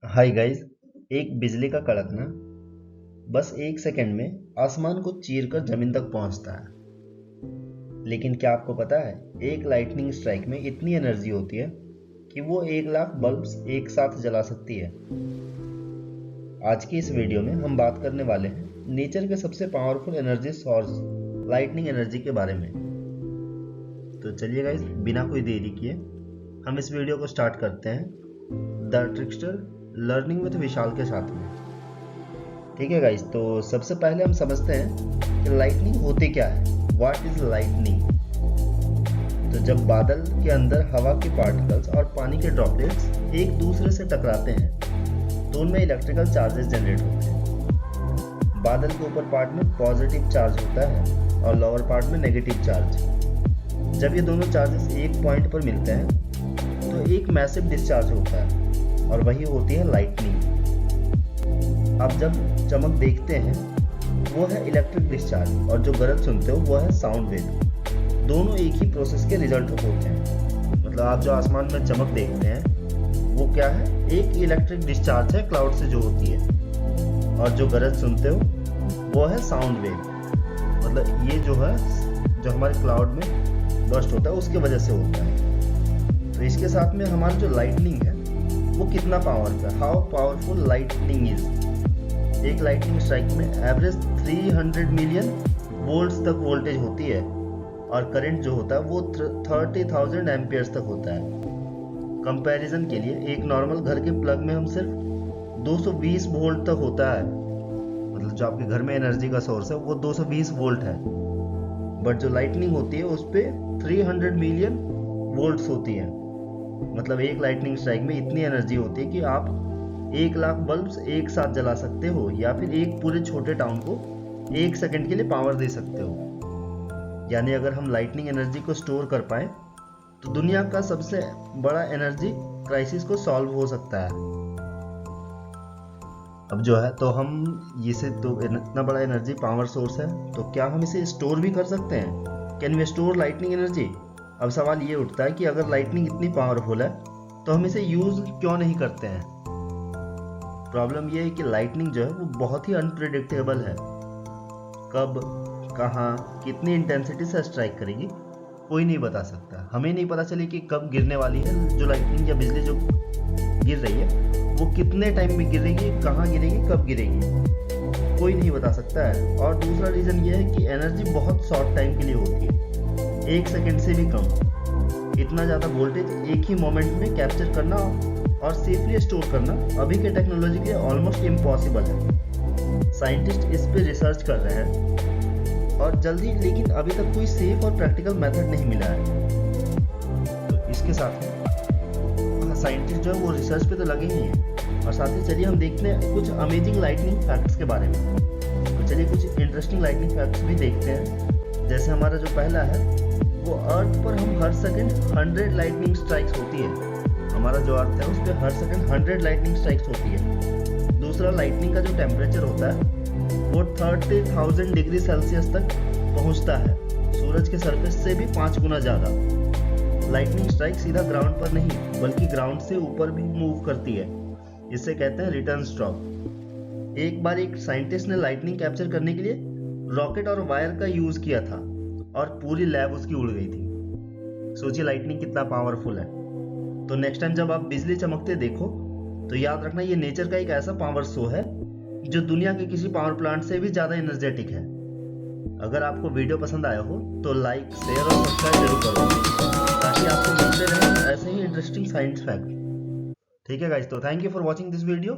Hi guys. एक बिजली का कड़कना बस एक सेकंड में आसमान को चीर कर जमीन तक पहुंचता है। लेकिन क्या आपको पता है, एक लाइटनिंग स्ट्राइक में इतनी एनर्जी होती है कि वो 1 लाख बल्ब्स एक साथ जला सकती है। आज की इस वीडियो में हम बात करने वाले हैं नेचर के सबसे powerful energy source lightning energy के बारे में। तो चलिए गाइस, बिना कोई देरी किए हम इस वीडियो को स्टार्ट करते हैं द ट्रिकस्टर लर्निंग विद विशाल के साथ में। ठीक है गाइस, तो सबसे पहले हम समझते हैं कि लाइटनिंग होती क्या है। What is lightning? तो जब बादल के अंदर हवा के पार्टिकल्स और पानी के ड्रॉपलेट्स एक दूसरे से टकराते हैं तो उनमें इलेक्ट्रिकल चार्जेस जनरेट होते हैं। बादल के ऊपर पार्ट में पॉजिटिव चार्ज होता है और लोअर पार्ट में नेगेटिव चार्ज। जब ये दोनों चार्जेस एक पॉइंट पर मिलते हैं तो एक मैसिव डिस्चार्ज होता है और वही होती है लाइटनिंग। आप जब चमक देखते हैं वो है इलेक्ट्रिक डिस्चार्ज और जो गरज सुनते हो वो है साउंड वेव। दोनों एक ही प्रोसेस के रिजल्ट होते हैं। मतलब आप जो आसमान में चमक देखते हैं वो क्या है, एक इलेक्ट्रिक डिस्चार्ज है क्लाउड से जो होती है, और जो गरज सुनते हो वो है साउंड वेव। मतलब ये जो है जो हमारे क्लाउड में बर्स्ट होता है उसके वजह से होता है। तो इसके साथ में हमारा जो लाइटनिंग है वो कितना पावरफुल है, हाउ पावरफुल लाइटनिंग इज। एक लाइटनिंग स्ट्राइक में एवरेज 300 मिलियन वोल्ट्स तक वोल्टेज होती है और करंट जो होता है वो 30,000 एम्पियर्स तक होता है। कंपैरिजन के लिए एक नॉर्मल घर के प्लग में हम सिर्फ 220 वोल्ट तक होता है। मतलब जो आपके घर में एनर्जी का सोर्स है वो 220 वोल्ट है, बट जो लाइटनिंग होती है उस पर 300 मिलियन वोल्ट्स होती है। मतलब एक लाइटनिंग स्ट्राइक में इतनी एनर्जी होती है कि आप 1 लाख बल्ब्स एक साथ जला सकते हो या फिर एक पूरे छोटे टाउन को एक सेकंड के लिए पावर दे सकते हो। यानी अगर हम लाइटनिंग एनर्जी को स्टोर कर पाए तो दुनिया का सबसे बड़ा एनर्जी क्राइसिस को सॉल्व हो सकता है। अब जो है तो हम इसे तो इतना बड़ा एनर्जी पावर सोर्स है, तो क्या हम इसे स्टोर भी कर सकते हैं? Can we store lightning energy? अब सवाल ये उठता है कि अगर लाइटनिंग इतनी पावरफुल है तो हम इसे यूज क्यों नहीं करते हैं। प्रॉब्लम ये है कि लाइटनिंग जो है वो बहुत ही अनप्रेडिक्टेबल है। कब, कहाँ, कितनी इंटेंसिटी से स्ट्राइक करेगी कोई नहीं बता सकता। हमें नहीं पता चले कि कब गिरने वाली है जो लाइटनिंग या बिजली जो गिर रही है वो कितने टाइम में गिरेगी, कहाँ गिरेगी, कब गिरेगी, कोई नहीं बता सकता है। और दूसरा रीज़न ये है कि एनर्जी बहुत शॉर्ट टाइम के लिए होती है, 1 सेकंड से भी कम। इतना ज़्यादा वोल्टेज एक ही मोमेंट में कैप्चर करना और सेफली स्टोर करना अभी के टेक्नोलॉजी के लिए ऑलमोस्ट इम्पॉसिबल है। साइंटिस्ट इस पे रिसर्च कर रहे हैं और जल्दी, लेकिन अभी तक कोई सेफ और प्रैक्टिकल मेथड नहीं मिला है। तो इसके साथ में साइंटिस्ट जो है वो रिसर्च पे तो लगे ही हैं, और साथ ही चलिए हम देखते हैं कुछ अमेजिंग लाइटनिंग फैक्ट्स के बारे में। तो चलिए कुछ इंटरेस्टिंग लाइटनिंग फैक्ट्स भी देखते हैं। जैसे हमारा जो पहला है वो अर्थ पर हम हर सेकंड 100 लाइटनिंग स्ट्राइक्स होती है। हमारा जो अर्थ है उस पर हर सेकंड 100 लाइटनिंग स्ट्राइक्स होती है। दूसरा, लाइटनिंग का जो टेम्परेचर होता है वो 30,000 डिग्री सेल्सियस तक पहुंचता है, सूरज के सरफेस से भी 5 गुना ज़्यादा। लाइटनिंग स्ट्राइक सीधा ग्राउंड पर नहीं बल्कि ग्राउंड से ऊपर भी मूव करती है। इसे कहते हैं रिटर्न स्ट्रोक। एक बार एक साइंटिस्ट ने लाइटनिंग कैप्चर करने के लिए रॉकेट और वायर का यूज किया था और पूरी लैब उसकी उड़ गई थी। सोचिए लाइटनिंग कितना पावरफुल है। तो नेक्स्ट टाइम जब आप बिजली चमकते देखो तो याद रखना ये नेचर का एक ऐसा पावर शो है जो दुनिया के किसी पावर प्लांट से भी ज्यादा एनर्जेटिक है। अगर आपको वीडियो पसंद आया हो तो लाइक, शेयर और सब्सक्राइब जरूर करो ताकि आपको मिलते रहे ऐसे ही इंटरेस्टिंग साइंस फैक्ट। ठीक है गाइस, तो thank you for watching this video.